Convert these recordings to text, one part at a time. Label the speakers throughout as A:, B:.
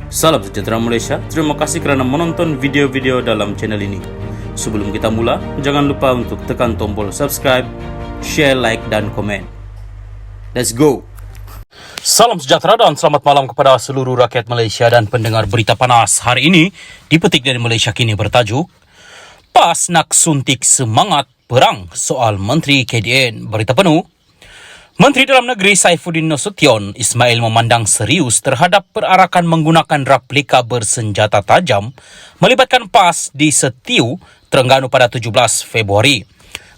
A: Salam sejahtera Malaysia, terima kasih kerana menonton video-video dalam channel ini. Sebelum kita mula, jangan lupa untuk tekan tombol subscribe, share, like dan komen. Let's go! Salam sejahtera dan selamat malam kepada seluruh rakyat Malaysia dan pendengar berita panas. Hari ini, dipetik dari Malaysia Kini bertajuk, PAS nak suntik semangat perang soal Menteri KDN. Berita penuh, Menteri Dalam Negeri Saifuddin Nasution Ismail memandang serius terhadap perarakan menggunakan replika bersenjata tajam melibatkan PAS di Setiu, Terengganu pada 17 Februari.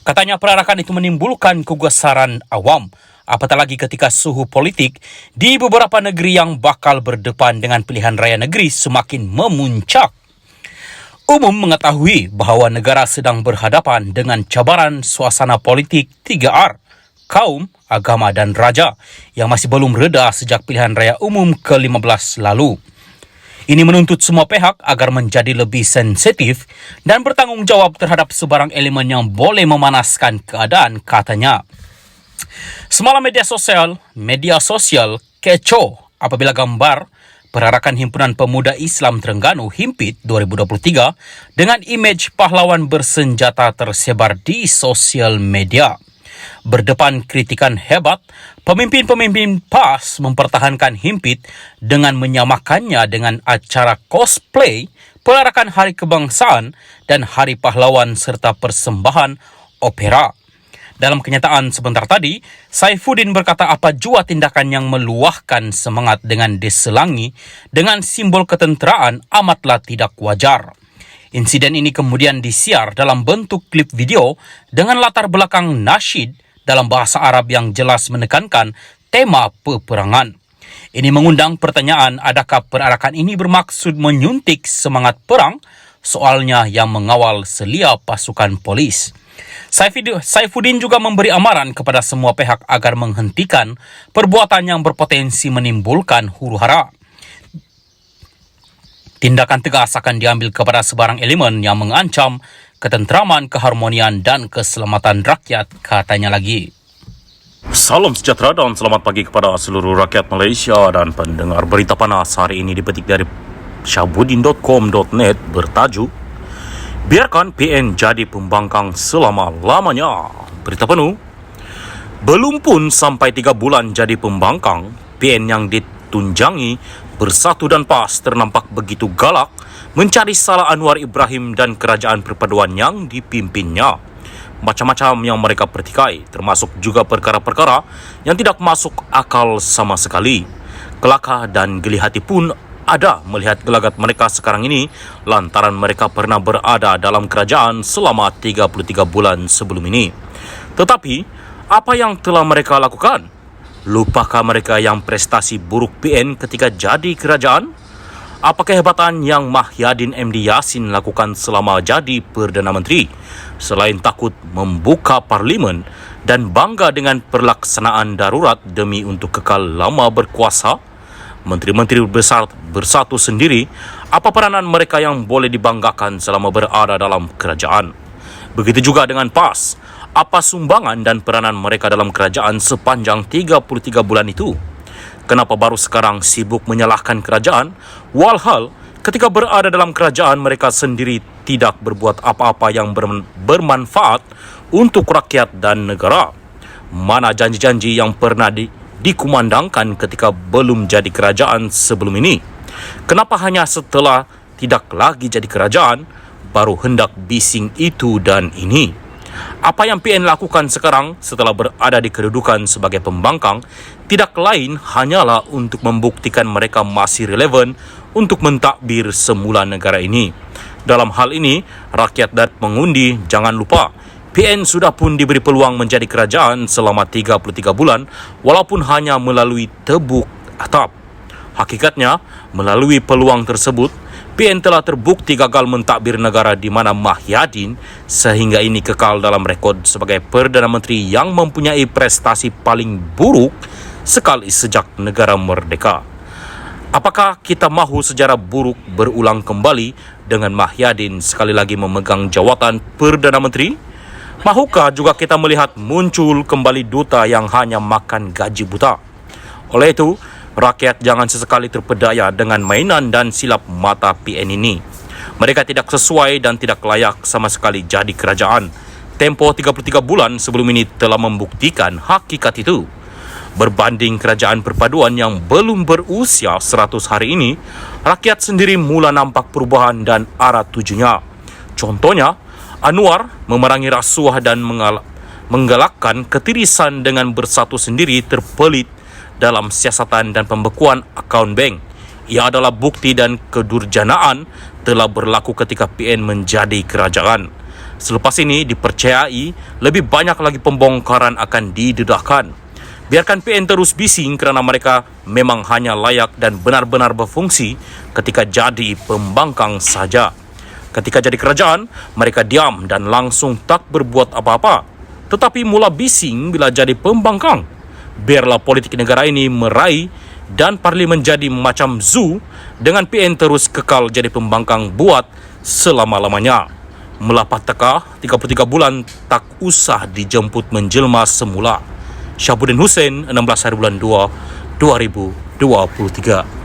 A: Katanya perarakan itu menimbulkan kegusaran awam, apatah lagi ketika suhu politik di beberapa negeri yang bakal berdepan dengan pilihan raya negeri semakin memuncak. Umum mengetahui bahawa negara sedang berhadapan dengan cabaran suasana politik 3R, kaum, agama dan raja yang masih belum reda sejak pilihan raya umum ke-15 lalu. Ini menuntut semua pihak agar menjadi lebih sensitif dan bertanggungjawab terhadap sebarang elemen yang boleh memanaskan keadaan, katanya. Semalam media sosial kecoh apabila gambar perarakan Himpunan Pemuda Islam Terengganu HIMPIT 2023 dengan imej pahlawan bersenjata tersebar di sosial media. Berdepan kritikan hebat, pemimpin-pemimpin PAS mempertahankan HIMPIT dengan menyamakannya dengan acara cosplay, perarakan Hari Kebangsaan dan Hari Pahlawan serta persembahan opera. Dalam kenyataan sebentar tadi, Saifuddin berkata apa jua tindakan yang meluahkan semangat dengan diselangi dengan simbol ketenteraan amatlah tidak wajar. Insiden ini kemudian disiar dalam bentuk klip video dengan latar belakang nasyid dalam bahasa Arab yang jelas menekankan tema peperangan. Ini mengundang pertanyaan, adakah perarakan ini bermaksud menyuntik semangat perang, soalnya yang mengawal selia pasukan polis. Saifuddin juga memberi amaran kepada semua pihak agar menghentikan perbuatan yang berpotensi menimbulkan huru-hara. Tindakan tegas akan diambil kepada sebarang elemen yang mengancam ketenteraman, keharmonian dan keselamatan rakyat, katanya lagi. Salam sejahtera dan selamat pagi kepada seluruh rakyat Malaysia dan pendengar berita panas. Hari ini dipetik dari syahbudin.com.net bertajuk, biarkan PN jadi pembangkang selama-lamanya. Berita penuh, belum pun sampai 3 bulan jadi pembangkang, PN yang ditunjangi Bersatu dan PAS ternampak begitu galak mencari salah Anwar Ibrahim dan kerajaan perpaduan yang dipimpinnya. Macam-macam yang mereka pertikai, termasuk juga perkara-perkara yang tidak masuk akal sama sekali. Kelakar dan geli hati pun ada melihat gelagat mereka sekarang ini lantaran mereka pernah berada dalam kerajaan selama 33 bulan sebelum ini. Tetapi, apa yang telah mereka lakukan? Lupakah mereka yang prestasi buruk PN ketika jadi kerajaan? Apa kehebatan yang Mahyadin MD Yassin lakukan selama jadi Perdana Menteri? Selain takut membuka parlimen dan bangga dengan pelaksanaan darurat demi untuk kekal lama berkuasa, menteri-menteri bersatu sendiri, apa peranan mereka yang boleh dibanggakan selama berada dalam kerajaan? Begitu juga dengan PAS. Apa sumbangan dan peranan mereka dalam kerajaan sepanjang 33 bulan itu? Kenapa baru sekarang sibuk menyalahkan kerajaan? Walhal ketika berada dalam kerajaan mereka sendiri tidak berbuat apa-apa yang bermanfaat untuk rakyat dan negara. Mana janji-janji yang pernah dikumandangkan ketika belum jadi kerajaan sebelum ini? Kenapa hanya setelah tidak lagi jadi kerajaan baru hendak bising itu dan ini? Apa yang PN lakukan sekarang setelah berada di kedudukan sebagai pembangkang tidak lain hanyalah untuk membuktikan mereka masih relevan untuk mentadbir semula negara ini. Dalam hal ini, rakyat dan pengundi jangan lupa, PN sudah pun diberi peluang menjadi kerajaan selama 33 bulan walaupun hanya melalui tebuk atap. Hakikatnya, melalui peluang tersebut, PN telah terbukti gagal mentadbir negara di mana Mahyadin sehingga ini kekal dalam rekod sebagai Perdana Menteri yang mempunyai prestasi paling buruk sekali sejak negara merdeka. Apakah kita mahu sejarah buruk berulang kembali dengan Mahyadin sekali lagi memegang jawatan Perdana Menteri? Mahukah juga kita melihat muncul kembali duta yang hanya makan gaji buta? Oleh itu, Rakyat jangan sesekali terpedaya dengan mainan dan silap mata PN ini. Mereka tidak sesuai dan tidak layak sama sekali jadi kerajaan. Tempoh 33 bulan sebelum ini telah membuktikan hakikat itu. Berbanding kerajaan perpaduan yang belum berusia 100 hari ini, rakyat sendiri mula nampak perubahan dan arah tujunya. Contohnya, Anwar memerangi rasuah dan menggalakkan ketirisan dengan bersatu sendiri terpelit dalam siasatan dan pembekuan akaun bank. Ia adalah bukti dan kedurjanaan telah berlaku ketika PN menjadi kerajaan. Selepas ini dipercayai lebih banyak lagi pembongkaran akan didedahkan. Biarkan PN terus bising kerana mereka memang hanya layak dan benar-benar berfungsi ketika jadi pembangkang saja. Ketika jadi kerajaan, mereka diam dan langsung tak berbuat apa-apa. Tetapi mula bising bila jadi pembangkang. Biarlah politik negara ini meraih dan parlimen menjadi macam zoo dengan PN terus kekal jadi pembangkang buat selama-lamanya. Melapat teka 33 bulan tak usah dijemput menjelma semula. Syabuddin Hussein, 16 hari bulan 2, 2023.